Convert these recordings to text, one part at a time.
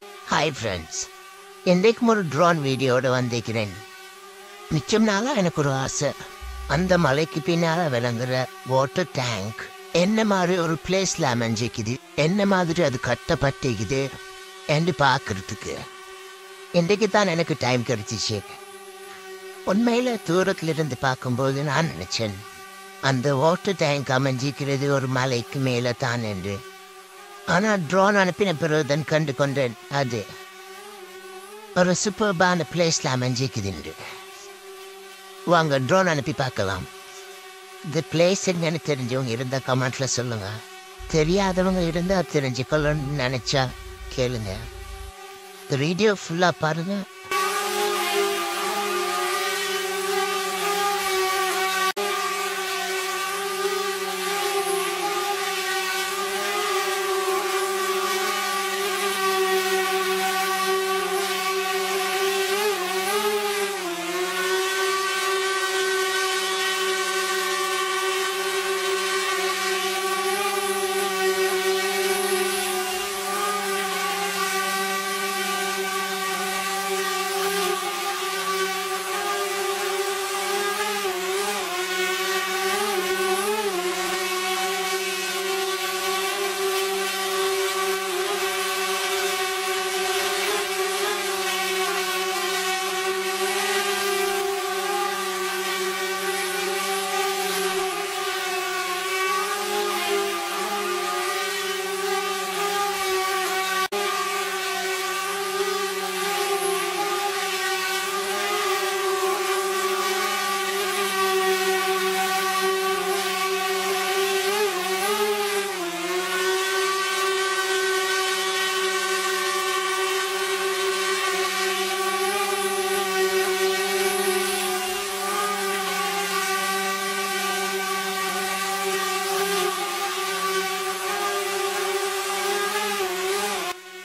Hi friends, இன்றைக்கும் ஒரு drone வீடியோட வந்திருக்கிறேன். மிச்சம் நாளாக எனக்கு ஒரு ஆசை. அந்த மலைக்கு பின்னால் விளங்குற வாட்டர் டேங்க் என்ன மாதிரி ஒரு பிளேஸில் அமைஞ்சிக்குது, என்ன மாதிரி அது கட்டப்பட்டிக்குது என்று பார்க்கறதுக்கு. இன்றைக்கு தான் எனக்கு டைம் கிடைச்சிச்சு. உண்மையில் தூரத்தில் இருந்து பார்க்கும்போது நான் நினச்சேன், அந்த வாட்டர் டேங்க் அமைஞ்சிக்கிறது ஒரு மலைக்கு மேலே தான் என்று. ஆனால் ட்ரோன் அனுப்பின பிறகுதான் கண்டு கொண்டேன், அது ஒரு சூப்பர்பான பிளேஸில் அமைஞ்சிக்குதுண்டு. வாங்க ட்ரோன் அனுப்பி பார்க்கலாம். இந்த பிளேஸ் என்னன்னு தெரிஞ்சவங்க இருந்தால் கமெண்ட்ல சொல்லுங்க. தெரியாதவங்க இருந்தால் தெரிஞ்சுக்கணும்னு நினச்சா கேளுங்க. இந்த வீடியோ ஃபுல்லாக பாருங்க.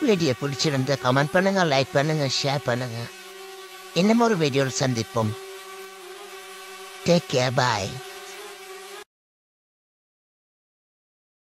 வீடியோ பிடிச்சிருந்தா கமெண்ட் பண்ணுங்க, லைக் பண்ணுங்க, ஷேர் பண்ணுங்க. இன்னும் ஒரு வீடியோவில் சந்திப்போம். டேக் கேர், பாய்.